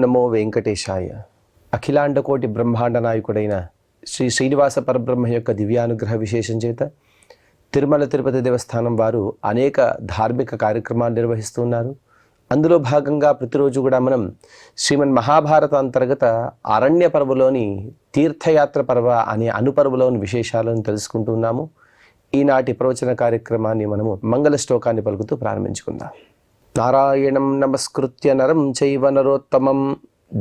నమో వెంకటేశాయ. అఖిలాండకోటి బ్రహ్మాండ నాయకుడైన శ్రీ శ్రీనివాస పరబ్రహ్మ యొక్క దివ్యానుగ్రహ విశేషం చేత తిరుమల తిరుపతి దేవస్థానం వారు అనేక ధార్మిక కార్యక్రమాలు నిర్వహిస్తున్నారు. అందులో భాగంగా ప్రతిరోజు కూడా మనం శ్రీమన్ మహాభారత అంతర్గత అరణ్య పర్వలోని తీర్థయాత్ర పర్వ అనే అనుపర్వలోని విశేషాలను తెలుసుకుంటున్నాము. ఈనాటి ప్రవచన కార్యక్రమాన్ని మనము మంగళ శ్లోకాన్ని పలుకుతూ ప్రారంభించుకుందాం. నారాయణం నమస్కృత్య నరం చైవ నరోత్తమం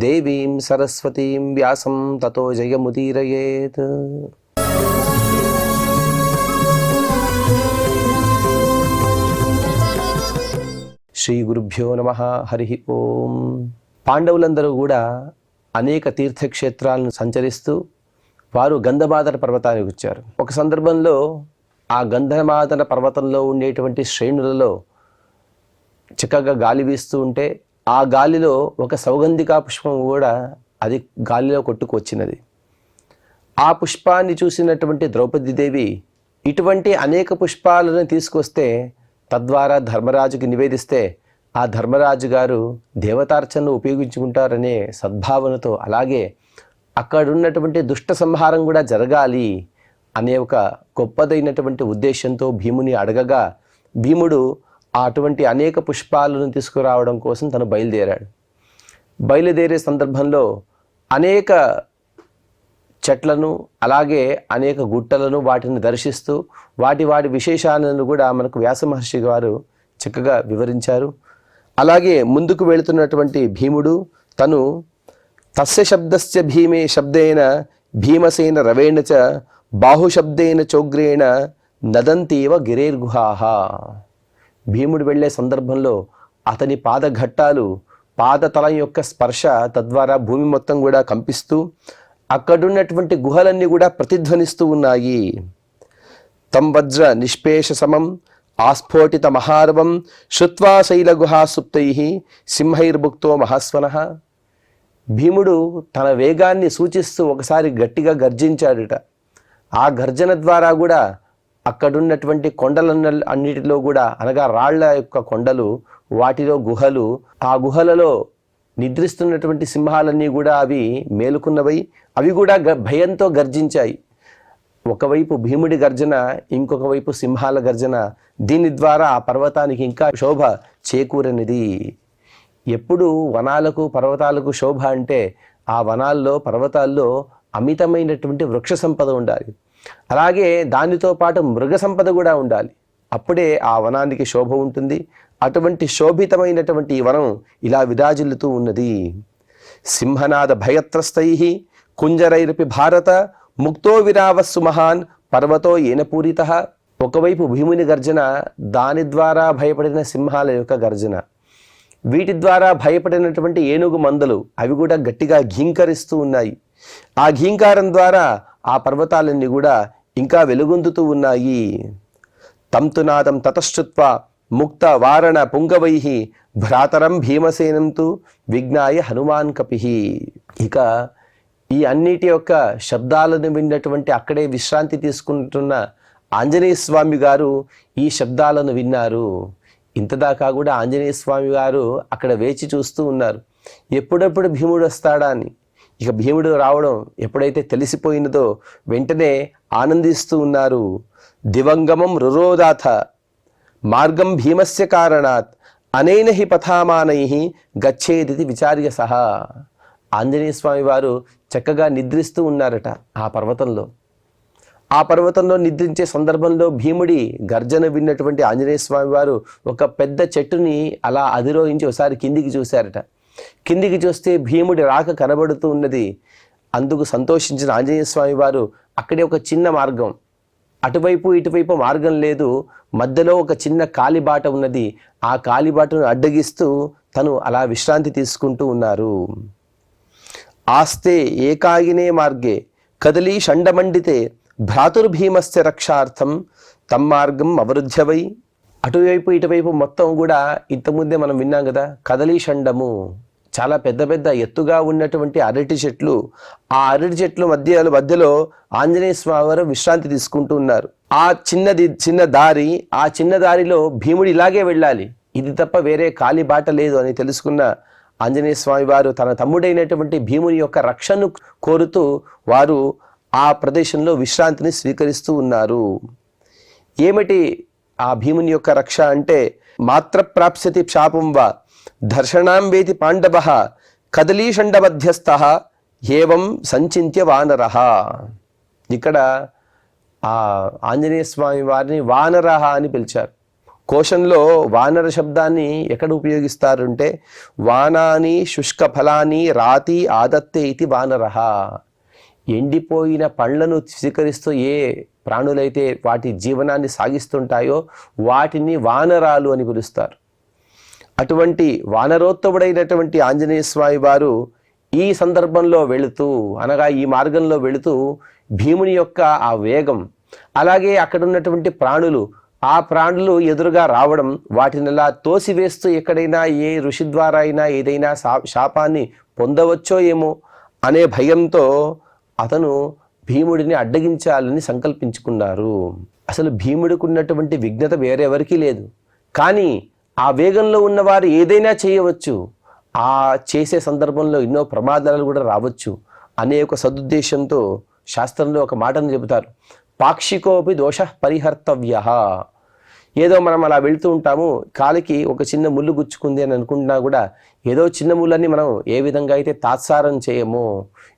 దేవీం సరస్వతీం వ్యాసం తతో జయముదీరయేత్. శ్రీ గురుభ్యో నమః. హరి ఓం. పాండవులందరూ కూడా అనేక తీర్థక్షేత్రాలను సంచరిస్తూ వారు గంధమాదన పర్వతానికి వచ్చారు. ఒక సందర్భంలో ఆ గంధమాదన పర్వతంలో ఉండేటువంటి శ్రేణులలో చక్కగా గాలి వీస్తూ ఉంటే ఆ గాలిలో ఒక సౌగంధికా పుష్పం కూడా అది గాలిలో కొట్టుకొచ్చినది. ఆ పుష్పాన్ని చూసినటువంటి ద్రౌపదీదేవి ఇటువంటి అనేక పుష్పాలను తీసుకొస్తే తద్వారా ధర్మరాజుకి నివేదిస్తే ఆ ధర్మరాజు గారు దేవతార్చనను ఉపయోగించుకుంటారనే సద్భావనతో, అలాగే అక్కడున్నటువంటి దుష్ట సంహారం కూడా జరగాలి అనే ఒక గొప్పదైనటువంటి ఉద్దేశంతో భీముని అడగగా భీముడు అటువంటి అనేక పుష్పాలను తీసుకురావడం కోసం తను బయలుదేరాడు. బయలుదేరే సందర్భంలో అనేక చెట్లను అలాగే అనేక గుట్టలను వాటిని దర్శిస్తూ వాటి విశేషాలను కూడా మనకు వ్యాస మహర్షి గారు చక్కగా వివరించారు. అలాగే ముందుకు వెళుతున్నటువంటి భీముడు తను తస్య శబ్దస్య భీమే శబ్దేన భీమసేన రవేణ చ బాహుశబ్దేన చోగ్రేణ నదంతీవ గిరేర్గుహాహ. భీముడు వెళ్ళే సందర్భంలో అతని పాదఘట్టాలు పాదతలం యొక్క స్పర్శ తద్వారా భూమి మొత్తం కూడా కంపిస్తూ అక్కడున్నటువంటి గుహలన్నీ కూడా ప్రతిధ్వనిస్తూ ఉన్నాయి. తం వజ్ర నిష్పేష సమం ఆస్ఫోటిత మహారవం శ్రుత్వా శైల గుహాసుప్తై సింహైర్భుక్తో మహాస్వనః. భీముడు తన వేగాన్ని సూచిస్తూ ఒకసారి గట్టిగా గర్జించాడుట. ఆ గర్జన ద్వారా కూడా అక్కడున్నటువంటి అన్నిటిలో కూడా, అనగా రాళ్ల యొక్క కొండలు, వాటిలో గుహలు, ఆ గుహలలో నిద్రిస్తున్నటువంటి సింహాలన్నీ కూడా అవి మేలుకున్నవై అవి కూడా భయంతో గర్జించాయి. ఒకవైపు భీముడి గర్జన, ఇంకొక వైపు సింహాల గర్జన. దీని ద్వారా ఆ పర్వతానికి ఇంకా శోభ చేకూరనిది. ఎప్పుడు వనాలకు పర్వతాలకు శోభ అంటే ఆ వనాల్లో పర్వతాల్లో అమితమైనటువంటి వృక్ష సంపద ఉండాలి, అలాగే దానితో పాటు మృగ సంపద కూడా ఉండాలి. అప్పుడే ఆ వనానికి శోభ ఉంటుంది. అటువంటి శోభితమైనటువంటి ఈ వనం ఇలా విరాజిల్లుతూ ఉన్నది. సింహనాద భయత్రస్తై కుంజరైరపి భారత ముక్తో విరావస్సు మహాన్ పర్వతో ఏన పూరిత. ఒకవైపు భీముని గర్జన, దాని ద్వారా భయపడిన సింహాల యొక్క గర్జన, వీటి ద్వారా భయపడినటువంటి ఏనుగు మందలు అవి కూడా గట్టిగా ఘీంకరిస్తూ ఉన్నాయి. ఆ ఘీంకారం ద్వారా ఆ పర్వతాలన్నీ కూడా ఇంకా వెలుగొందుతూ ఉన్నాయి. తంతునాదం తతశ్రుత్వా ముక్త వారణ పుంగవై భ్రాతరం భీమసేనంతు విజ్ఞాయ హనుమాన్ కపిః. ఇక ఈ అన్నిటి యొక్క శబ్దాలను విన్నటువంటి అక్కడే విశ్రాంతి తీసుకుంటున్న ఆంజనేయ స్వామి గారు ఈ శబ్దాలను విన్నారు. ఇంతదాకా కూడా ఆంజనేయ స్వామి గారు అక్కడ వేచి చూస్తూ ఉన్నారు, ఎప్పుడెప్పుడు భీముడు వస్తాడా అని. ఇక భీముడు రావడం ఎప్పుడైతే తెలిసిపోయినదో వెంటనే ఆనందిస్తూ ఉన్నారు. దివంగమం రురోదాథ మార్గం భీమస్య కారణాత్ అనేన హి పథామానై గచ్చేది విచార్య సహా. ఆంజనేయ స్వామి వారు చక్కగా నిద్రిస్తూ ఉన్నారట ఆ పర్వతంలో. ఆ పర్వతంలో నిద్రించే సందర్భంలో భీముడి గర్జన విన్నటువంటి ఆంజనేయ స్వామి వారు ఒక పెద్ద చెట్టుని అలా అధిరోహించి ఒకసారి కిందికి చూశారట. కిందికి చూస్తే భీముడి రాక కనబడుతూ ఉన్నది. అందుకు సంతోషించిన ఆంజనేయ స్వామి వారు అక్కడే ఒక చిన్న మార్గం, అటువైపు ఇటువైపు మార్గం లేదు, మధ్యలో ఒక చిన్న కాలిబాట ఉన్నది. ఆ కాలిబాటను అడ్డగిస్తూ తను అలా విశ్రాంతి తీసుకుంటూ ఉన్నారు. ఆస్తే ఏకాగినే మార్గే కదలీ షండమండితే భ్రాతుర్భీమస్య రక్షార్థం తమ్మార్గం అవరుధ్యవై. అటువైపు ఇటువైపు మొత్తం కూడా ఇంతకుముందే మనం విన్నాం కదా, కదలీ షండము, చాలా పెద్ద పెద్ద ఎత్తుగా ఉన్నటువంటి అరటి చెట్లు. ఆ అరటి చెట్ల మధ్యలో ఆంజనేయ స్వామి వారు విశ్రాంతి తీసుకుంటూ ఉన్నారు. ఆ చిన్న దారి, ఆ చిన్న దారిలో భీముడు ఇలాగే వెళ్ళాలి, ఇది తప్ప వేరే కాలి బాట లేదు అని తెలుసుకున్న ఆంజనేయ స్వామి వారు తన తమ్ముడైనటువంటి భీముని యొక్క రక్షణను కోరుతూ వారు ఆ ప్రదేశంలో విశ్రాంతిని స్వీకరిస్తూ ఉన్నారు. ఏమిటి ఆ భీముని యొక్క రక్ష అంటే, మాత్ర ప్రాప్స్యతి శాపం వా దర్శనాం వేతి పాండవ కదలీషండ మధ్యస్థ ఏవం సంచింత్య వానరః. ఇక్కడ ఆ ఆంజనేయ స్వామి వారిని వానరః అని పిలిచారు. కోశంలో వానర శబ్దాన్ని ఎక్కడ ఉపయోగిస్తారు అంటే, వానాని శుష్క ఫలాని రాతి ఆదత్తే ఇది వానరః. ఎండిపోయిన పండ్లను స్వీకరిస్తూ ఏ ప్రాణులైతే వాటి జీవనాన్ని సాగిస్తుంటాయో వాటిని వానరాలు అని పిలుస్తారు. అటువంటి వానరోత్తముడైనటువంటి ఆంజనేయ స్వామి వారు ఈ సందర్భంలో వెళుతూ, అనగా ఈ మార్గంలో వెళుతూ భీముని యొక్క ఆ వేగం, అలాగే అక్కడ ఉన్నటువంటి ప్రాణులు, ఆ ప్రాణులు ఎదురుగా రావడం, వాటిని అలా తోసివేస్తూ ఎక్కడైనా ఏ ఋషి ద్వారా అయినా ఏదైనా శాపాన్ని పొందవచ్చో ఏమో అనే భయంతో అతను భీముడిని అడ్డగించాలని సంకల్పించుకున్నారు. అసలు భీముడికి ఉన్నటువంటి విఘ్నత వేరెవరికీ లేదు. కానీ ఆ వేగంలో ఉన్నవారు ఏదైనా చేయవచ్చు. ఆ చేసే సందర్భంలో ఎన్నో ప్రమాదాలు కూడా రావచ్చు అనే ఒక సదుద్దేశంతో శాస్త్రంలో ఒక మాటను చెబుతారు, పాక్షికోపి దోష పరిహర్తవ్య. ఏదో మనం అలా వెళ్తూ ఉంటాము, కాలికి ఒక చిన్న ముళ్ళు గుచ్చుకుంది అని అనుకుంటున్నా కూడా ఏదో చిన్న ముళ్ళని మనం ఏ విధంగా అయితే తాత్సారం చేయమో,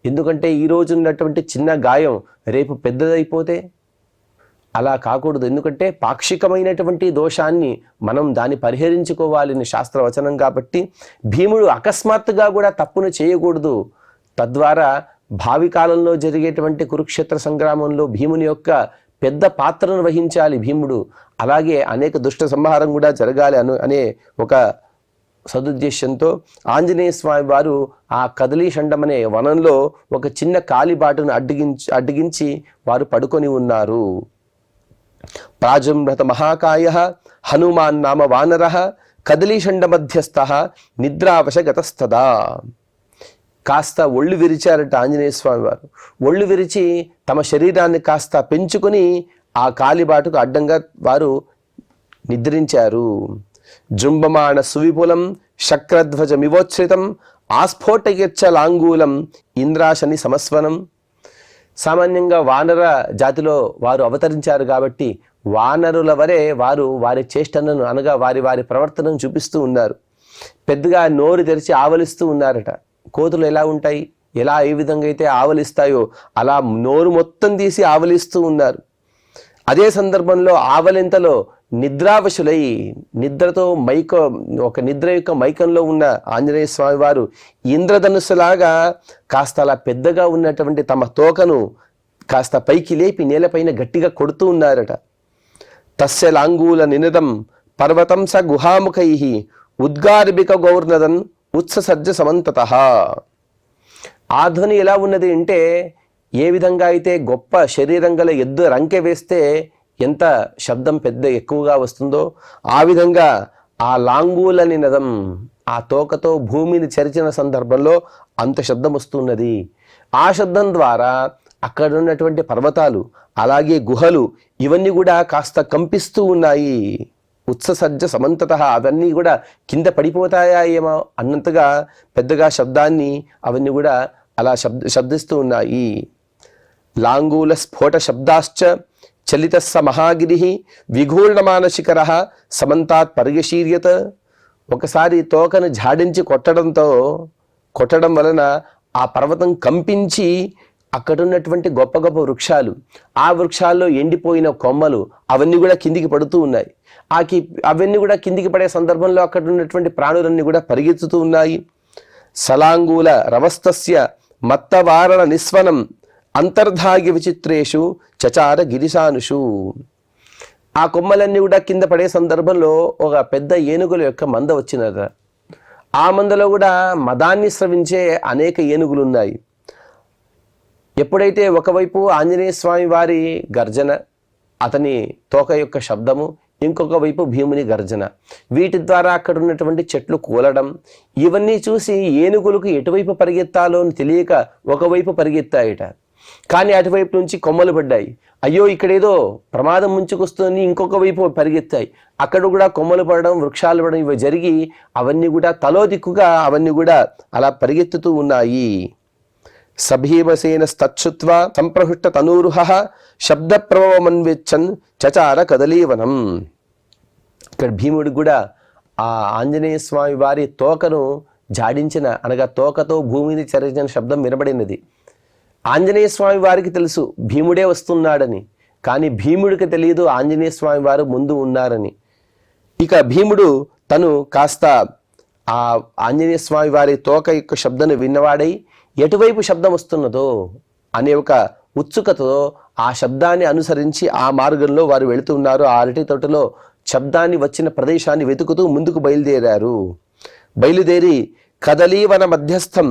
ఎందుకంటే ఈరోజు ఉన్నటువంటి చిన్న గాయం రేపు పెద్దదైపోతే అలా కాకూడదు. ఎందుకంటే పాక్షికమైనటువంటి దోషాన్ని మనం దాన్ని పరిహరించుకోవాలని శాస్త్రవచనం కాబట్టి భీముడు అకస్మాత్తుగా కూడా తప్పును చేయకూడదు. తద్వారా భావి కాలంలో జరిగేటువంటి కురుక్షేత్ర సంగ్రామంలో భీముని యొక్క పెద్ద పాత్రను వహించాలి భీముడు. అలాగే అనేక దుష్ట సంహారం కూడా జరగాలి అనే ఒక సదుద్దేశంతో ఆంజనేయ స్వామి వారు ఆ కదలీషండం అనే వనంలో ఒక చిన్న కాలిబాటును అడ్డగించి వారు పడుకొని ఉన్నారు. ప్రాజంభృత మహాకాయ హనుమాన్ నామ వానర కదలీషండ మధ్యస్థ నిద్రావశగతస్తదా. కాస్త ఒళ్ళు విరిచారట ఆంజనేయ స్వామి వారు. ఒళ్ళు విరిచి తమ శరీరాన్ని కాస్త పెంచుకొని ఆ కాలిబాటుకు అడ్డంగా వారు నిద్రించారు. జృంభమాణ సువిపులం శక్రధ్వజమివోచ్ఛ్రితం ఆస్ఫోటయచ్చ లాంగూలం ఇంద్రాశని సమస్వనం. సామాన్యంగా వానర జాతిలో వారు అవతరించారు కాబట్టి వానరుల వరే వారు వారి చేష్టలను, అనగా వారి వారి ప్రవర్తనను చూపిస్తూ ఉన్నారు. పెద్దగా నోరు తెరిచి ఆవలిస్తూ ఉన్నారట. కోతులు ఎలా ఉంటాయి, ఎలా ఏ విధంగా అయితే ఆవలిస్తాయో అలా నోరు మొత్తం తీసి ఆవలిస్తూ ఉన్నారు. అదే సందర్భంలో ఆవలింతలో నిద్రావశులై, నిద్రతో ఒక నిద్ర యొక్క మైకంలో ఉన్న ఆంజనేయ స్వామి వారు ఇంద్రధనుస్సులాగా కాస్త అలా పెద్దగా ఉన్నటువంటి తమ తోకను కాస్త పైకి లేపి నేలపైన గట్టిగా కొడుతూ ఉన్నారట. తస్య లాంగూల నినదం పర్వతం స గుహాముఖై ఉద్గార్భిక గౌర్నదన్ ఉత్ససర్జ సమంతతః. ఆ ధ్వని ఎలా ఉన్నది అంటే, ఏ విధంగా అయితే గొప్ప శరీరం గల ఎద్దు రంకె వేస్తే ఎంత శబ్దం ఎక్కువగా వస్తుందో ఆ విధంగా ఆ లాంగూల నినదం, ఆ తోకతో భూమిని చరిచిన సందర్భంలో అంత శబ్దం వస్తున్నది. ఆ శబ్దం ద్వారా అక్కడ ఉన్నటువంటి పర్వతాలు, అలాగే గుహలు, ఇవన్నీ కూడా కాస్త కంపిస్తూ ఉన్నాయి. ఉత్ససర్జ సమంతతః, అవన్నీ కూడా కింద పడిపోతాయా ఏమో అన్నంతగా పెద్దగా శబ్దాన్ని అవన్నీ కూడా అలా శబ్దిస్తూ ఉన్నాయి. లాంగూల స్ఫోట శబ్దాశ్చ చలితస్స మహాగిరి విఘూర్ణమాన శిఖర సమంతాత్ పర్యశీర్యత. ఒకసారి తోకను ఝాడించి కొట్టడం వలన ఆ పర్వతం కంపించి అక్కడున్నటువంటి గొప్ప గొప్ప వృక్షాలు, ఆ వృక్షాల్లో ఎండిపోయిన కొమ్మలు అవన్నీ కూడా కిందికి పడుతూ ఉన్నాయి. అవన్నీ కూడా కిందికి పడే సందర్భంలో అక్కడ ఉన్నటువంటి ప్రాణులన్నీ కూడా పరిగెత్తుతూ ఉన్నాయి. సలాంగూల రవస్తస్య మత్తవారణ నిస్వనం అంతర్ధాగ్య విచిత్రేషు చచార గిరిశానుషు. ఆ కొమ్మలన్నీ కూడా కింద పడే సందర్భంలో ఒక పెద్ద ఏనుగుల యొక్క మంద వచ్చినద. ఆ మందలో కూడా మదాన్ని స్రవించే అనేక ఏనుగులు ఉన్నాయి. ఎప్పుడైతే ఒకవైపు ఆంజనేయ స్వామి వారి గర్జన, అతని తోక యొక్క శబ్దము, ఇంకొక వైపు భీముని గర్జన, వీటి ద్వారా అక్కడ ఉన్నటువంటి చెట్లు కూలడం, ఇవన్నీ చూసి ఏనుగులకు ఎటువైపు పరిగెత్తాలో అని తెలియక ఒకవైపు పరిగెత్తాయట. కానీ అటువైపు నుంచి కొమ్మలు పడ్డాయి. అయ్యో ఇక్కడేదో ప్రమాదం ముంచుకొస్తుంది, ఇంకొక వైపు పరిగెత్తాయి. అక్కడ కూడా కొమ్మలు పడడం, వృక్షాలు పడడం ఇవి జరిగి అవన్నీ కూడా తలో దిక్కుగా అవన్నీ కూడా అలా పరిగెత్తుతూ ఉన్నాయి. సభీమసేన స్తచ్చుత్వా సంప్రహృష్ట తనూరుహ శబ్ద ప్రభవమన్విచ్చన్ చచార కదలీవనం. ఇక్కడ భీముడికి కూడా ఆ ఆంజనేయ స్వామి వారి తోకను జాడించిన, అనగా తోకతో భూమిని చరించిన శబ్దం వినబడినది. ఆంజనేయ స్వామి వారికి తెలుసు భీముడే వస్తున్నాడని, కానీ భీముడికి తెలియదు ఆంజనేయ స్వామి వారు ముందు ఉన్నారని. ఇక భీముడు తను కాస్త ఆ ఆంజనేయ స్వామి వారి తోక యొక్క శబ్దాన్ని విన్నవాడై ఎటువైపు శబ్దం వస్తున్నదో అనే ఒక ఉత్సుకతతో ఆ శబ్దాన్ని అనుసరించి ఆ మార్గంలో వారు వెళుతున్నారు. ఆ అరటి తోటలో శబ్దాన్ని వచ్చిన ప్రదేశాన్ని వెతుకుతూ ముందుకు బయలుదేరారు. బయలుదేరి కదలీవన మధ్యస్థం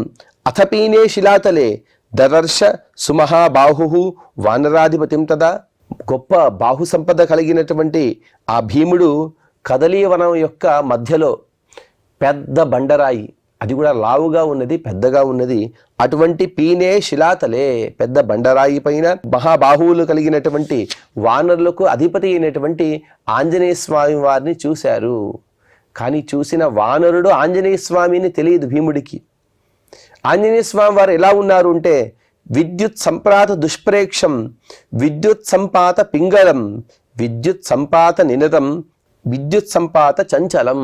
అథపీనే శిలాతలే దరర్ష సుమహాబాహు వానరాధిపతిం తదా. గొప్ప బాహు సంపద కలిగినటువంటి ఆ భీముడు కదలీవనం యొక్క మధ్యలో పెద్ద బండరాయి, అది కూడా లావుగా ఉన్నది, పెద్దగా ఉన్నది, అటువంటి పీనే శిలాతలే పెద్ద బండరాయి పైన మహాబాహువులు కలిగినటువంటి వానరులకు అధిపతి అయినటువంటి ఆంజనేయ స్వామి వారిని చూశారు. కానీ చూసిన వానరుడు ఆంజనేయ స్వామిని తెలియదు భీముడికి. ఆంజనేయ స్వామి వారు ఎలా ఉన్నారు అంటే విద్యుత్ సంప్రాత దుష్ప్రేక్షం విద్యుత్ సంపాత పింగళం విద్యుత్ సంపాత నినదం విద్యుత్ సంపాత చంచలం.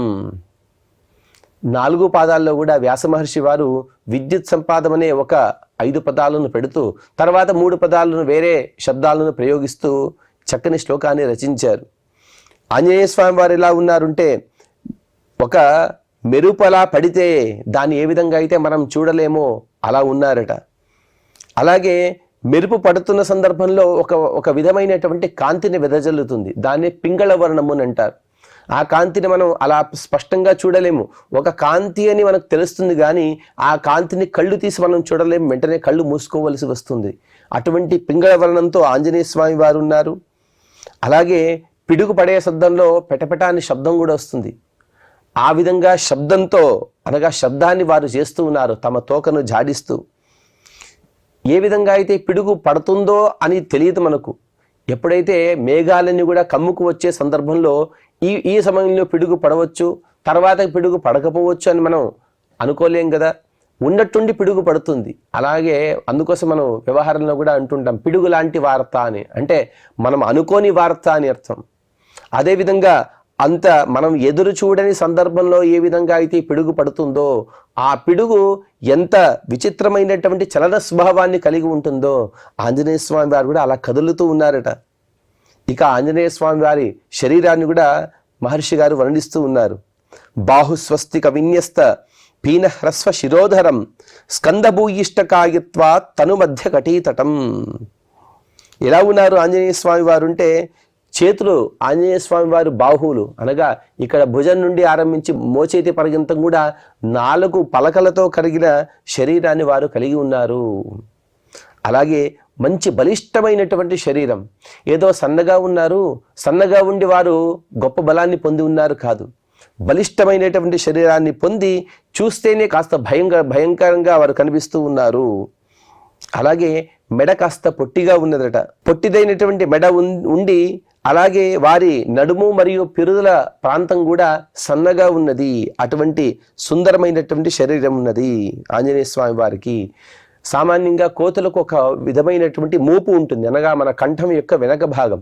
4 పాదాల్లో కూడా వ్యాస మహర్షి వారు విద్యుత్ సంపాదం అనే ఒక 5 పదాలను పెడుతూ తర్వాత 3 పదాలను వేరే శబ్దాలను ప్రయోగిస్తూ చక్కని శ్లోకాన్ని రచించారు. ఆంజనేయ స్వామి వారు ఎలా ఉన్నారంటే ఒక మెరుపలా పడితే దాన్ని ఏ విధంగా అయితే మనం చూడలేమో అలా ఉన్నారట. అలాగే మెరుపు పడుతున్న సందర్భంలో ఒక విధమైనటువంటి కాంతిని వెదజల్లుతుంది, దాన్ని పింగళ వర్ణము అని అంటారు. ఆ కాంతిని మనం అలా స్పష్టంగా చూడలేము, ఒక కాంతి అని మనకు తెలుస్తుంది కానీ ఆ కాంతిని కళ్ళు తీసి మనం చూడలేము, వెంటనే కళ్ళు మూసుకోవలసి వస్తుంది. అటువంటి పింగళ వర్ణంతో ఆంజనేయ స్వామి వారు ఉన్నారు. అలాగే పిడుగు పడే శబ్దంలో పెటపెట అనే శబ్దం కూడా వస్తుంది. ఆ విధంగా శబ్దంతో, అనగా శబ్దాన్ని వారు చేస్తూ ఉన్నారు తమ తోకను జాడిస్తూ. ఏ విధంగా అయితే పిడుగు పడుతుందో అని తెలియదు మనకు. ఎప్పుడైతే మేఘాలన్నీ కూడా కమ్ముకు వచ్చే సందర్భంలో ఈ సమయంలో పిడుగు పడవచ్చు, తర్వాత పిడుగు పడకపోవచ్చు అని మనం అనుకోలేం కదా. ఉన్నట్టుండి పిడుగు పడుతుంది. అలాగే అందుకోసం మనం వ్యవహారంలో కూడా అంటుంటాం పిడుగు లాంటి వార్త అని, అంటే మనం అనుకోని వార్త అని అర్థం. అదేవిధంగా అంత మనం ఎదురు చూడని సందర్భంలో ఏ విధంగా అయితే పిడుగు పడుతుందో ఆ పిడుగు ఎంత విచిత్రమైనటువంటి చలన స్వభావాన్ని కలిగి ఉంటుందో ఆంజనేయ స్వామి వారు కూడా అలా కదులుతూ ఉన్నారట. ఇక ఆంజనేయ స్వామి వారి శరీరాన్ని కూడా మహర్షి గారు వర్ణిస్తూ ఉన్నారు. బాహుస్వస్తిక విన్యస్త పీన హ్రస్వ శిరోధరం స్కందభూయిష్టకాయత్వా తను మధ్య కటీతటం. ఎలా ఉన్నారు ఆంజనేయ స్వామి వారు అంటే చేతులు ఆంజనేయ స్వామి వారు బాహువులు, అనగా ఇక్కడ భుజం నుండి ఆరంభించి మోచేతి పర్యంతం కూడా 4 పలకలతో కలిగిన శరీరాన్ని వారు కలిగి ఉన్నారు. అలాగే మంచి బలిష్టమైనటువంటి శరీరం. ఏదో సన్నగా ఉన్నారు, సన్నగా ఉండి వారు గొప్ప బలాన్ని పొంది ఉన్నారు కాదు, బలిష్టమైనటువంటి శరీరాన్ని పొంది చూస్తేనే కాస్త భయంకరంగా వారు కనిపిస్తూ ఉన్నారు. అలాగే మెడ కాస్త పొట్టిగా ఉన్నదట. పొట్టిదైనటువంటి మెడ ఉండి అలాగే వారి నడుము మరియు పిరుదుల ప్రాంతం కూడా సన్నగా ఉన్నది. అటువంటి సుందరమైనటువంటి శరీరం ఉన్నది ఆంజనేయ స్వామి వారికి. సామాన్యంగా కోతులకు ఒక విధమైనటువంటి మూపు ఉంటుంది, అనగా మన కంఠం యొక్క వెనక భాగం.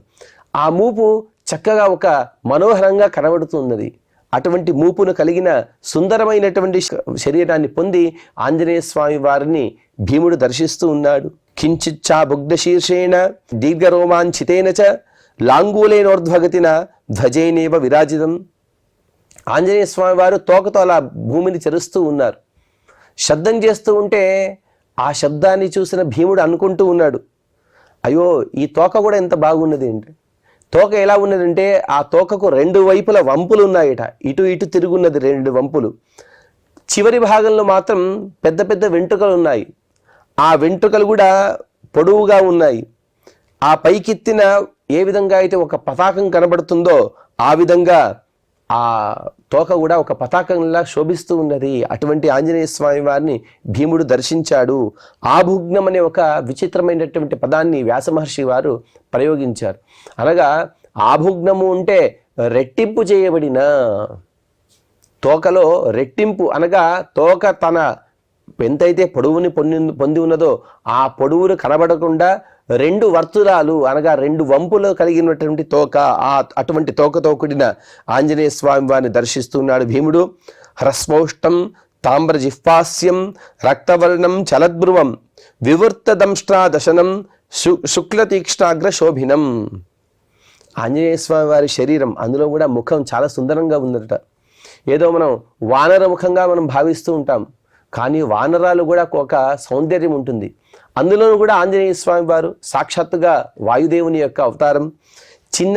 ఆ మూపు చక్కగా ఒక మనోహరంగా కనబడుతున్నది. అటువంటి మూపును కలిగిన సుందరమైనటువంటి శరీరాన్ని పొంది ఆంజనేయ స్వామి వారిని భీముడు దర్శిస్తూ ఉన్నాడు. కించిచ్చా బుగ్ధశీర్షేణ దీర్ఘరోమాంచితేన చ లాంగూలేనోర్ధ్వగతిన ధ్వజేనేవ విరాజితం. ఆంజనేయ స్వామి వారు తోకతో అలా భూమిని చెరుస్తూ ఉన్నారు. శబ్దం చేస్తూ ఉంటే ఆ శబ్దాన్ని చూసిన భీముడు అనుకుంటూ ఉన్నాడు, అయ్యో ఈ తోక కూడా ఎంత బాగున్నది అంటే. తోక ఎలా ఉన్నదంటే ఆ తోకకు 2 వైపుల వంపులు ఉన్నాయట, ఇటు ఇటు తిరుగున్నది 2 వంపులు. చివరి భాగంలో మాత్రం పెద్ద పెద్ద వెంట్రుకలు ఉన్నాయి. ఆ వెంట్రుకలు కూడా పొడవుగా ఉన్నాయి. ఆ పైకెత్తిన ఏ విధంగా అయితే ఒక పతాకం కనబడుతుందో ఆ విధంగా ఆ తోక కూడా ఒక పతాకంలా శోభిస్తూ ఉన్నది. అటువంటి ఆంజనేయ స్వామి వారిని భీముడు దర్శించాడు. ఆభుగ్నం అనే ఒక విచిత్రమైనటువంటి పదాన్ని వ్యాస మహర్షి వారు ప్రయోగించారు. అనగా ఆభుగ్నము అంటే రెట్టింపు చేయబడిన, తోకలో రెట్టింపు అనగా తోక తన ఎంతైతే పొడవుని పొంది ఉన్నదో ఆ పొడవును కనబడకుండా 2 వర్తులాలు అనగా 2 వంపులు కలిగినటువంటి తోక, అటువంటి తోకతో కూడిన ఆంజనేయ స్వామి వారిని దర్శిస్తున్నాడు భీముడు. హ్రస్మౌష్టం తామ్రజిహ్వాస్యం రక్తవర్ణం చలద్భ్రువం వివృత్త దంష్ట్రా దశనం శుక్లతీక్ష్ణాగ్ర శోభినం. ఆంజనేయ స్వామి వారి శరీరం, అందులో కూడా ముఖం చాలా సుందరంగా ఉందట. ఏదో మనం వానర ముఖంగా మనం భావిస్తూ ఉంటాం, కానీ వానరాలు కూడా ఒక సౌందర్యం ఉంటుంది. అందులోనూ కూడా ఆంజనేయ స్వామి వారు సాక్షాత్తుగా వాయుదేవుని యొక్క అవతారం. చిన్న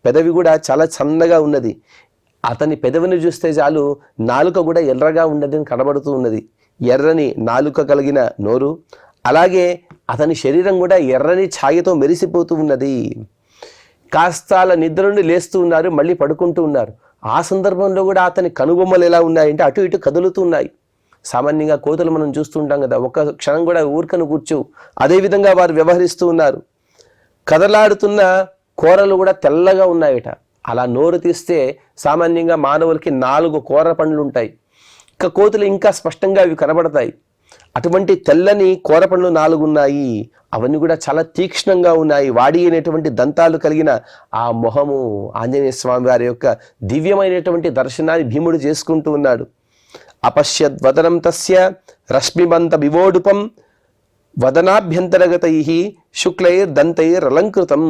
పెదవి కూడా చాలా సన్నగా ఉన్నది. అతని పెదవిని చూస్తే చాలు నాలుక కూడా ఎర్రగా ఉన్నది కనబడుతూ ఉన్నది. ఎర్రని నాలుక కలిగిన నోరు, అలాగే అతని శరీరం కూడా ఎర్రని ఛాయతో మెరిసిపోతూ ఉన్నది. కాస్తాల నిద్ర నుండి లేస్తూ ఉన్నారు, మళ్ళీ పడుకుంటూ ఉన్నారు. ఆ సందర్భంలో కూడా అతని కనుబొమ్మలు ఎలా ఉన్నాయంటే అటు ఇటు కదులుతూ ఉన్నాయి. సామాన్యంగా కోతులు మనం చూస్తూ ఉంటాం కదా, ఒక్క క్షణం కూడా ఊరికను కూర్చో, అదేవిధంగా వారు వ్యవహరిస్తూ ఉన్నారు. కదలాడుతున్న కూరలు కూడా తెల్లగా ఉన్నాయట. అలా నోరు తీస్తే సామాన్యంగా మానవులకి 4 కూర పండ్లు ఉంటాయి, ఇక కోతులు ఇంకా స్పష్టంగా అవి కనబడతాయి. అటువంటి తెల్లని కూర పండ్లు 4 ఉన్నాయి. అవన్నీ కూడా చాలా తీక్ష్ణంగా ఉన్నాయి. వాడి అయినటువంటి దంతాలు కలిగిన ఆ మొహము ఆంజనేయ స్వామి వారి యొక్క దివ్యమైనటువంటి దర్శనాన్ని భీముడు చేసుకుంటూ ఉన్నాడు. అపశ్యద్వదనం తస్య రశ్మిమంత వివోడుపం వదనాభ్యంతరగతై శుక్లైర్దంతైరలంకృతం.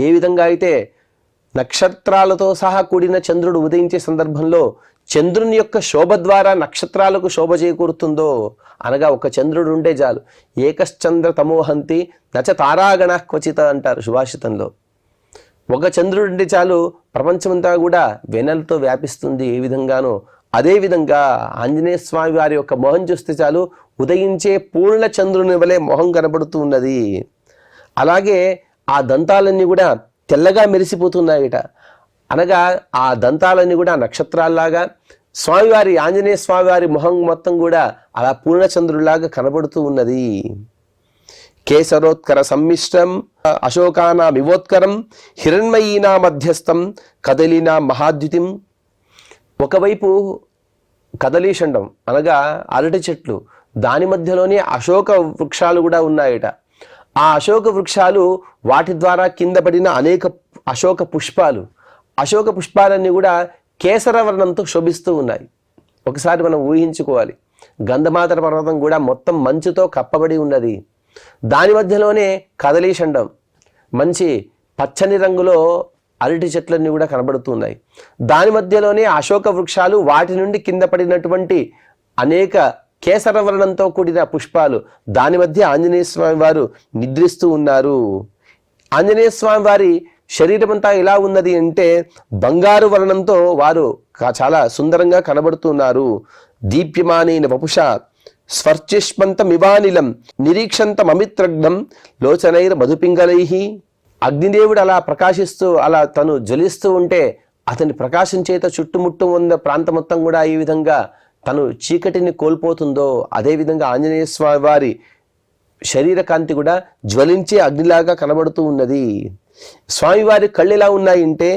ఏ విధంగా అయితే నక్షత్రాలతో సహా కూడిన చంద్రుడు ఉదయించే సందర్భంలో చంద్రుని యొక్క శోభ ద్వారా నక్షత్రాలకు శోభ చేకూరుతుందో, అనగా ఒక చంద్రుడు ఉండే చాలు, ఏకశ్చంద్ర తమోహంతి నచ తారాగణ క్వచిత అంటారు సుభాషితంలో. ఒక చంద్రుడు ఉండే చాలు ప్రపంచమంతా కూడా వెన్నెలతో వ్యాపిస్తుంది. ఏ విధంగానో అదేవిధంగా ఆంజనేయ స్వామి వారి యొక్క మొహం చూస్తే చాలు ఉదయించే పూర్ణ చంద్రుని వలె మొహం కనబడుతూ ఉన్నది. అలాగే ఆ దంతాలన్నీ కూడా తెల్లగా మెరిసిపోతున్నాయట. అనగా ఆ దంతాలన్నీ కూడా నక్షత్రాల్లాగా, స్వామివారి ఆంజనేయ స్వామివారి మొహం మొత్తం కూడా అలా పూర్ణచంద్రులాగా కనబడుతూ ఉన్నది. కేసరోత్కర సమ్మిశ్రం అశోకానా వివోత్కరం హిరణ్మయీనా మధ్యస్థం కదలీనా మహాద్యుతిం. ఒకవైపు కదలీషండం అనగా అరటి చెట్లు, దాని మధ్యలోనే అశోక వృక్షాలు కూడా ఉన్నాయట. ఆ అశోక వృక్షాలు, వాటి ద్వారా కింద పడిన అనేక అశోక పుష్పాలన్నీ కూడా కేసర వర్ణంతో శోభిస్తూ ఉన్నాయి. ఒకసారి మనం ఊహించుకోవాలి, గంధమాదర పర్వతం కూడా మొత్తం మంచుతో కప్పబడి ఉన్నది. దాని మధ్యలోనే కదలీషండం, మంచి పచ్చని రంగులో అరటి చెట్లన్నీ కూడా కనబడుతున్నాయి. దాని మధ్యలోనే అశోక వృక్షాలు, వాటి నుండి కింద పడినటువంటి అనేక కేసర వర్ణంతో కూడిన పుష్పాలు, దాని మధ్య ఆంజనేయ స్వామి వారు నిద్రిస్తూ ఉన్నారు. ఆంజనేయ స్వామి వారి శరీరం అంతా ఎలా ఉన్నది అంటే బంగారు వర్ణంతో వారు చాలా సుందరంగా కనబడుతున్నారు. దీప్యమానైన వపుష స్వర్చిష్మంతమివానిలం నిరీక్షంతమమిత్రగ్నం లోచనైర్ మధుపింగళై. అగ్నిదేవుడు అలా ప్రకాశిస్తూ అలా తను జ్వలిస్తూ ఉంటే అతని ప్రకాశం చేత చుట్టుముట్టు ఉన్న ప్రాంతం మొత్తం కూడా ఈ విధంగా తను చీకటిని కోల్పోతుందో, అదేవిధంగా ఆంజనేయ స్వామి వారి శరీర కాంతి కూడా జ్వలించే అగ్నిలాగా కనబడుతూ ఉన్నది. స్వామివారి కళ్ళు ఎలా ఉన్నాయంటే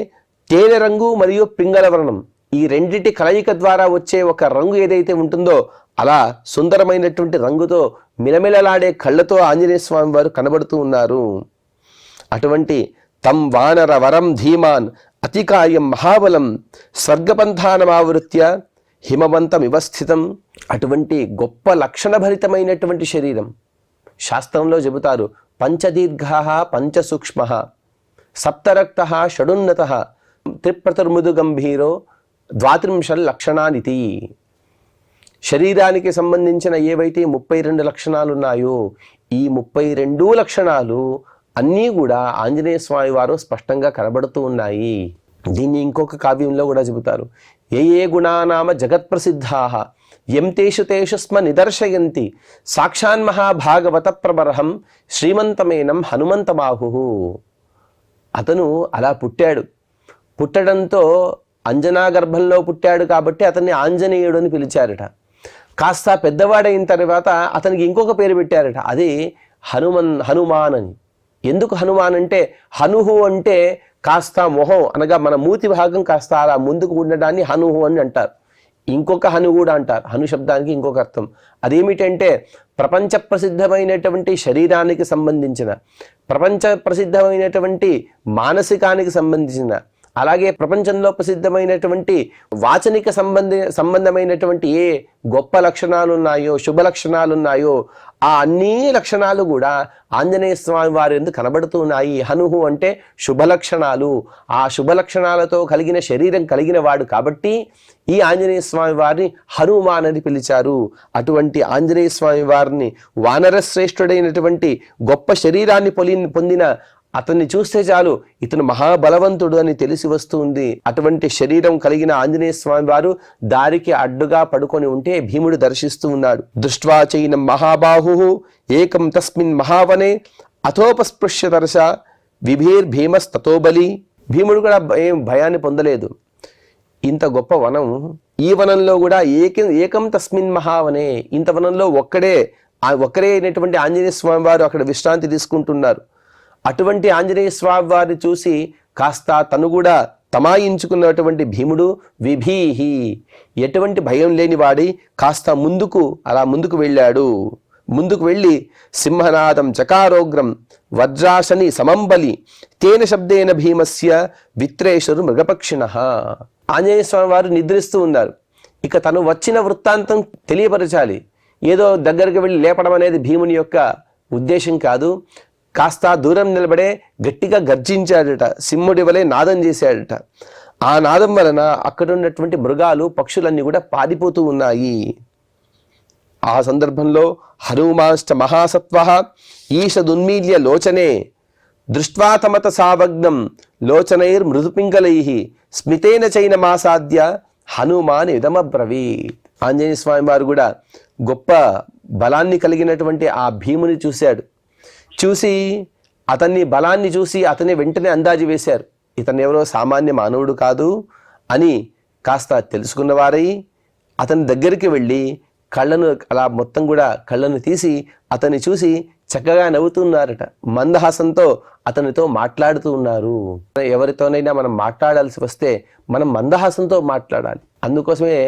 తేనె రంగు మరియు పింగళ వర్ణం, ఈ రెండిటి కలయిక ద్వారా వచ్చే ఒక రంగు ఏదైతే ఉంటుందో అలా సుందరమైనటువంటి రంగుతో మిలమిలలాడే కళ్ళతో ఆంజనేయ స్వామి వారు కనబడుతూ ఉన్నారు. అటువంటి తం వానర వరం ధీమాన్ అతికాయం మహాబలం స్వర్గపంథానమావృత్య హిమవంతం వివస్థితం. అటువంటి గొప్ప లక్షణభరితమైనటువంటి శరీరం. శాస్త్రంలో చెబుతారు, పంచదీర్ఘ పంచసూక్ష్మ సప్తరక్త షడున్నత త్రిప్రతుర్ముదు గంభీరో 32 లక్షణానితి. శరీరానికి సంబంధించిన ఏవైతే 32 లక్షణాలు ఉన్నాయో ఈ 32 లక్షణాలు అన్నీ కూడా ఆంజనేయ స్వామి వారు స్పష్టంగా కనబడుతూ ఉన్నాయి. దీన్ని ఇంకొక కావ్యంలో కూడా చెబుతారు, ఏ గుణానామ జగత్ప్రసిద్ధా యం తేషు తేషు స్మ నిదర్శయంతి సాక్షాన్మహాభాగవత ప్రబర్హం శ్రీమంతమేనం హనుమంతబాహు. అతను అలా పుట్టాడు. పుట్టడంతో అంజనా గర్భంలో పుట్టాడు కాబట్టి అతన్ని ఆంజనేయుడు అని పిలిచారట. కాస్త పెద్దవాడైన తర్వాత అతనికి ఇంకొక పేరు పెట్టారట, అది హనుమాన్ అని. ఎందుకు హనుమాన్ అంటే, హనుహు అంటే కాస్త మొహం అనగా మన మూతి భాగం కాస్త అలా ముందుకు ఉండడాన్ని హనుహు అని అంటారు. ఇంకొక హను కూడా అంటారు, హను శబ్దానికి ఇంకొక అర్థం. అదేమిటంటే ప్రపంచ ప్రసిద్ధమైనటువంటి శరీరానికి సంబంధించిన, ప్రపంచ ప్రసిద్ధమైనటువంటి మానసికానికి సంబంధించిన, అలాగే ప్రపంచంలో ప్రసిద్ధమైనటువంటి వాచనిక సంబంధమైనటువంటి ఏ గొప్ప లక్షణాలు ఉన్నాయో, శుభ లక్షణాలు ఉన్నాయో, ఆ అన్ని లక్షణాలు కూడా ఆంజనేయ స్వామి వారి ఎందుకు కనబడుతున్నాయి. హనుహు అంటే శుభ లక్షణాలు, ఆ శుభ లక్షణాలతో కలిగిన శరీరం కలిగిన వాడు కాబట్టి ఈ ఆంజనేయ స్వామి వారిని హనుమాన్ అని పిలిచారు. అటువంటి ఆంజనేయ స్వామి వారిని వానర శ్రేష్ఠుడైనటువంటి గొప్ప శరీరాన్ని పొందిన అతన్ని చూస్తే చాలు ఇతను మహాబలవంతుడు అని తెలిసి వస్తుంది. అటువంటి శరీరం కలిగిన ఆంజనేయ స్వామి వారు దారికి అడ్డుగా పడుకొని ఉంటే భీముడు దర్శిస్తూ ఉన్నాడు. దృష్ట్వా చైనం మహాబాహు ఏకం తస్మిన్ మహావనే అథోపస్పృశ్య దర్శ విభీర్భీమస్తతోబలి. భీముడు కూడా ఏం భయాన్ని పొందలేదు. ఇంత గొప్ప వనం, ఈ వనంలో కూడా ఏకం తస్మిన్ మహావనే, ఇంత వనంలో ఒక్కరే అయినటువంటి ఆంజనేయ స్వామి వారు అక్కడ విశ్రాంతి తీసుకుంటున్నారు. అటువంటి ఆంజనేయ స్వామి వారిని చూసి కాస్త తను కూడా తమాయించుకున్నటువంటి భీముడు విభీహి, ఎటువంటి భయం లేని వాడి కాస్త ముందుకు వెళ్ళాడు. ముందుకు వెళ్ళి సింహనాదం చకారోగ్రం వజ్రాశని సమంబలి తేన శబ్దేన భీమస్య విత్రేషరు మృగపక్షిణః. ఆంజనేయ స్వామి వారు నిద్రిస్తూ ఉన్నారు. ఇక తను వచ్చిన వృత్తాంతం తెలియపరచాలి. ఏదో దగ్గరికి వెళ్ళి లేపడం అనేది భీముని యొక్క ఉద్దేశం కాదు. కాస్త దూరం నిలబడే గట్టిగా గర్జించాడట, సింహుడి వలె నాదం చేశాడట. ఆ నాదం వలన అక్కడ ఉన్నటువంటి మృగాలు, పక్షులన్నీ కూడా పారిపోతూ ఉన్నాయి. ఆ సందర్భంలో హనుమాంశ్చ మహాసత్వ ఈషదున్మీల్య లోచనే దృష్ట్వా తమత సావగ్నం లోచనైర్ మృదుపింగళై స్మితేన చైనమాసాద్య హనుమాన్ ఇదమబ్రవీత్. ఆంజనేయ స్వామి వారు కూడా గొప్ప బలాన్ని కలిగినటువంటి ఆ భీముని చూసి అతన్ని బలాన్ని చూసి అతన్ని వెంటనే అందాజు వేశారు. ఇతను ఎవరో సామాన్య మానవుడు కాదు అని కాస్త తెలుసుకున్నవారై అతని దగ్గరికి వెళ్ళి కళ్ళను అలా మొత్తం కూడా కళ్ళను తీసి అతన్ని చూసి చక్కగా నవ్వుతున్నారట. మందహాసంతో అతనితో మాట్లాడుతూ ఉన్నారు. ఎవరితోనైనా మనం మాట్లాడాల్సి వస్తే మనం మందహాసంతో మాట్లాడాలి. అందుకోసమే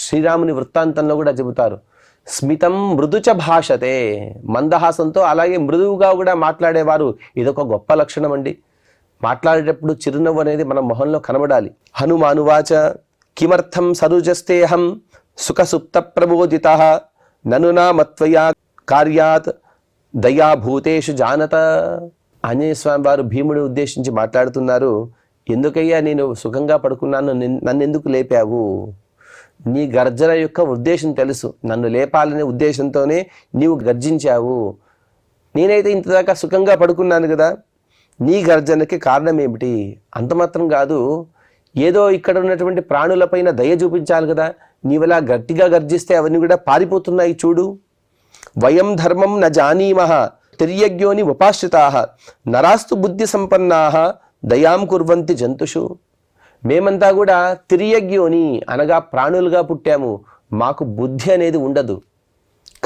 శ్రీరాముని వృత్తాంతంలో కూడా చెబుతారు, స్మితం మృదుచ భాషతే. మందహాసంతో అలాగే మృదువుగా కూడా మాట్లాడేవారు ఇదొక గొప్ప లక్షణం అండి. మాట్లాడేటప్పుడు చిరునవ్వు అనేది మన మొహంలో కనబడాలి. హనుమానువాచ కిమర్థం సరుజస్తేహం సుఖసుప్త ప్రబోధిత నను నా మత్వయా కార్యాత్ దయాభూతేషు జానత. ఆంజనేయ స్వామి వారు భీముడు ఉద్దేశించి మాట్లాడుతున్నారు. ఎందుకయ్యా నేను సుఖంగా పడుకున్నాను, నన్నెందుకు లేపావు? నీ గర్జన యొక్క ఉద్దేశం తెలుసు, నన్ను లేపాలనే ఉద్దేశంతోనే నీవు గర్జించావు. నేనైతే ఇంతదాకా సుఖంగా పడుకున్నాను కదా, నీ గర్జనకి కారణం ఏమిటి? అంత మాత్రం కాదు, ఏదో ఇక్కడ ఉన్నటువంటి ప్రాణులపైన దయ చూపించాలి కదా. నీవలా గట్టిగా గర్జిస్తే అవన్నీ కూడా పారిపోతున్నాయి చూడు. వయం ధర్మం న జానీమః తిర్యజ్ఞోని ఉపాశ్రితాః నరాస్తు బుద్ధి సంపన్నాః దయాం కుర్వంతి జంతుషు. మేమంతా కూడా తిర్యజ్ఞోని అనగా ప్రాణులుగా పుట్టాము, మాకు బుద్ధి అనేది ఉండదు.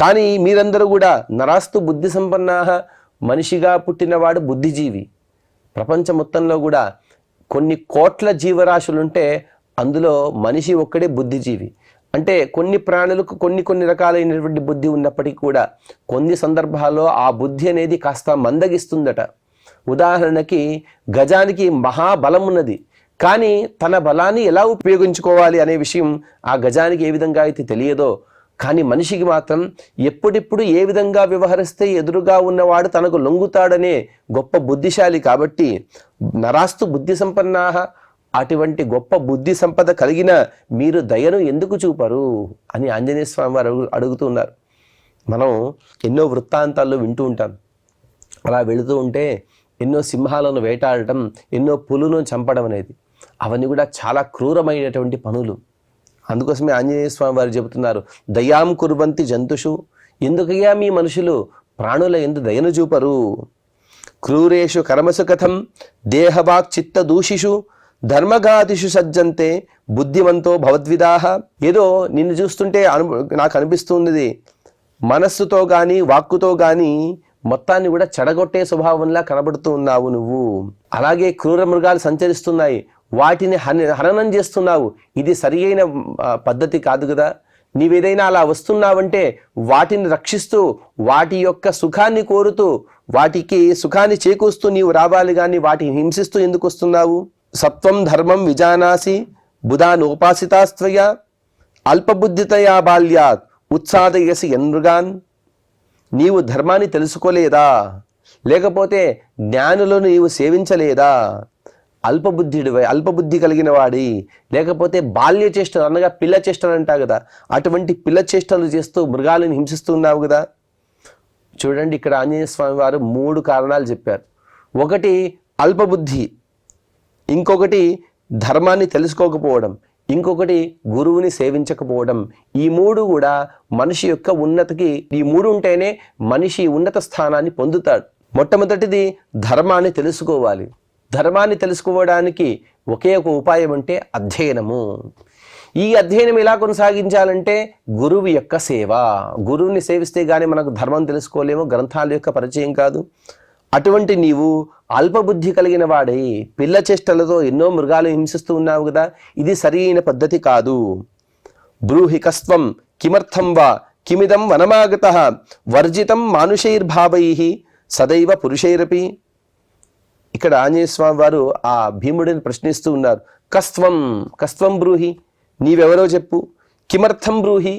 కానీ మీరందరూ కూడా నరాస్తు బుద్ధి సంపన్నాః, మనిషిగా పుట్టినవాడు బుద్ధిజీవి. ప్రపంచం మొత్తంలో కూడా కొన్ని కోట్ల జీవరాశులుంటే అందులో మనిషి ఒక్కడే బుద్ధిజీవి. అంటే కొన్ని ప్రాణులకు కొన్ని రకాలైనటువంటి బుద్ధి ఉన్నప్పటికీ కూడా కొన్ని సందర్భాల్లో ఆ బుద్ధి అనేది కాస్త మందగిస్తుందట. ఉదాహరణకి గజానికి మహాబలం ఉన్నది, కానీ తన బలాన్ని ఎలా ఉపయోగించుకోవాలి అనే విషయం ఆ గజానికి ఏ విధంగా అయితే తెలియదో, కానీ మనిషికి మాత్రం ఎప్పుడిప్పుడు ఏ విధంగా వ్యవహరిస్తే ఎదురుగా ఉన్నవాడు తనకు లొంగుతాడనే గొప్ప బుద్ధిశాలి. కాబట్టి నరాస్తు బుద్ధి సంపన్నాః, అటువంటి గొప్ప బుద్ధి సంపద కలిగిన మీరు దయను ఎందుకు చూపరు అని ఆంజనేయ స్వామి వారు అడుగుతున్నారు. మనం ఎన్నో వృత్తాంతాల్లో వింటూ ఉంటాం. అలా వెళుతూ ఉంటే ఎన్నో సింహాలను వేటాడటం, ఎన్నో పులులను చంపడం అనేది, అవన్నీ కూడా చాలా క్రూరమైనటువంటి పనులు. అందుకోసమే ఆంజనేయ స్వామి వారు చెబుతున్నారు, దయాం కుర్వంతి జంతుషు. ఎందుకయ్యా మీ మనుషులు ప్రాణుల ఎందు దయను చూపరు? క్రూరేషు కర్మసు కథం దేహవాక్ చిత్త దూషిషు ధర్మగాదిషు సజ్జంతే బుద్ధిమంతో భవద్విదాహ. ఏదో నిన్ను చూస్తుంటే నాకు అనిపిస్తున్నది, మనస్సుతో కానీ వాక్కుతో కానీ మొత్తాన్ని కూడా చెడగొట్టే స్వభావంలా కనబడుతూ ఉన్నావు నువ్వు. అలాగే క్రూర మృగాలు సంచరిస్తున్నాయి, వాటిని హననం చేస్తున్నావు. ఇది సరి అయిన పద్ధతి కాదు కదా. నీవేదైనా అలా వస్తున్నావంటే వాటిని రక్షిస్తూ వాటి యొక్క సుఖాన్ని కోరుతూ వాటికి సుఖాన్ని చేకూరుస్తూ నీవు రావాలి, కానీ వాటిని హింసిస్తూ ఎందుకు వస్తున్నావు? సత్వం ధర్మం విజానాసి బుధానోపాసితాస్త్వయ అల్పబుద్ధితయా బాల్యాత్ ఉత్సాదయసి యన్మృగాన్. నీవు ధర్మాన్ని తెలుసుకోలేదా? లేకపోతే జ్ఞానులను నీవు సేవించలేదా? అల్పబుద్ధి కలిగిన వాడి, లేకపోతే బాల్య చేష్టలు అనగా పిల్ల చేష్టలు అంటా కదా, అటువంటి పిల్ల చేష్టలు చేస్తూ మృగాలను హింసిస్తున్నావు కదా. చూడండి, ఇక్కడ ఆంజనేయ స్వామి వారు 3 కారణాలు చెప్పారు. ఒకటి అల్పబుద్ధి, ఇంకొకటి ధర్మాన్ని తెలుసుకోకపోవడం, ఇంకొకటి గురువుని సేవించకపోవడం. ఈ 3 కూడా మనిషి యొక్క ఉన్నతికి, ఈ 3 ఉంటేనే మనిషి ఉన్నత స్థానాన్ని పొందుతాడు. మొట్టమొదటిది ధర్మాన్ని తెలుసుకోవాలి. ధర్మాన్ని తెలుసుకోవడానికి ఒకే ఒక ఉపాయం అంటే అధ్యయనము. ఈ అధ్యయనం ఎలా కొనసాగించాలంటే గురువు యొక్క సేవ. గురువుని సేవిస్తే గానీ మనకు ధర్మం తెలుసుకోలేము, గ్రంథాల యొక్క పరిచయం కాదు. అటువంటి నీవు అల్పబుద్ధి కలిగిన వాడై పిల్ల చేష్టలతో ఎన్నో మృగాలు హింసిస్తూ ఉన్నావు కదా, ఇది సరైన పద్ధతి కాదు. బ్రూహికస్త్వం కిమర్థం వా కిమిదం వనమాగతః వర్జితం మానుషైర్భావైః సదైవ పురుషైరపి. ఇక్కడ ఆంజనేయ స్వామి వారు ఆ భీముడిని ప్రశ్నిస్తూ ఉన్నారు. కస్త్వం బ్రూహి, నీవెవరో చెప్పు. కిమర్థం బ్రూహి,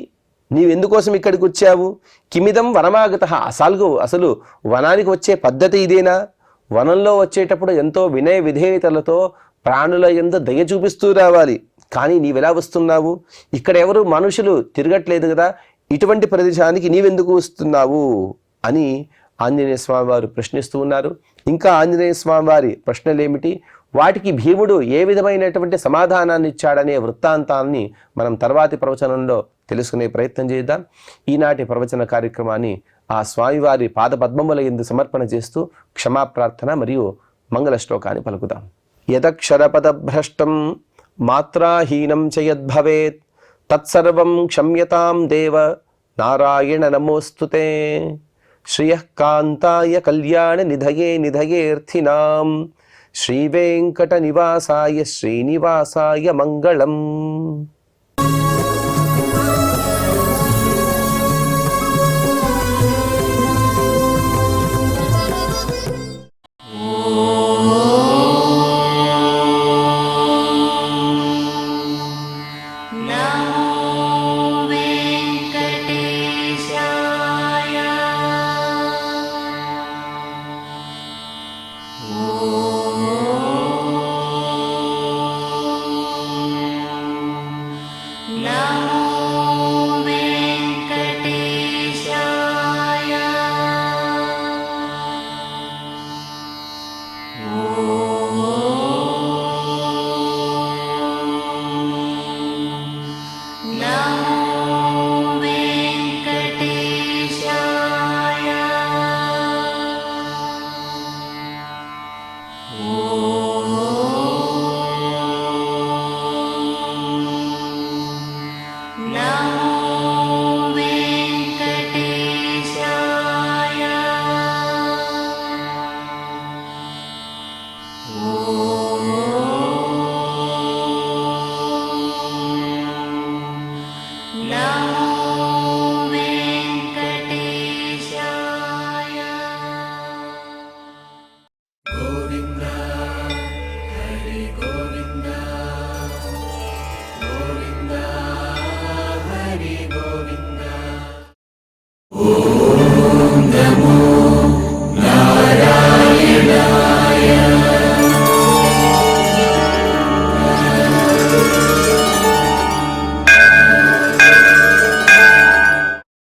నీవెందుకోసం ఇక్కడికి వచ్చావు. కిమిదం వనమాగతః, అసలు వనానికి వచ్చే పద్ధతి ఇదేనా? వనంలో వచ్చేటప్పుడు ఎంతో వినయ విధేయతలతో ప్రాణుల యందు దయ చూపిస్తూ రావాలి, కానీ నీవెలా వస్తున్నావు? ఇక్కడ ఎవరు మనుషులు తిరగట్లేదు కదా, ఇటువంటి ప్రదేశానికి నీవెందుకు వస్తున్నావు అని ఆంజనేయ స్వామి వారు ప్రశ్నిస్తూ ఉన్నారు. ఇంకా ఆంజనేయ స్వామి వారి ప్రశ్నలు ఏమిటి, వాటికి భీముడు ఏ విధమైనటువంటి సమాధానాన్ని ఇచ్చాడనే వృత్తాంతాన్ని మనం తర్వాతి ప్రవచనంలో తెలుసుకునే ప్రయత్నం చేద్దాం. ఈనాటి ప్రవచన కార్యక్రమాన్ని ఆ స్వామివారి పాదపద్మముల యందు సమర్పణ చేస్తూ క్షమాప్రార్థన మరియు మంగళ శ్లోకాన్ని పలుకుదాం. యదక్షరపదభ్రష్టం మాత్రాహీనం చ యద్భవేత్ తత్సర్వం క్షమ్యతాం దేవ నారాయణ నమోస్తుతే. శ్రియః కాంతాయ కళ్యాణ నిధయేర్థినాం శ్రీవేంకట నివాసాయ శ్రీనివాసాయ మంగళం.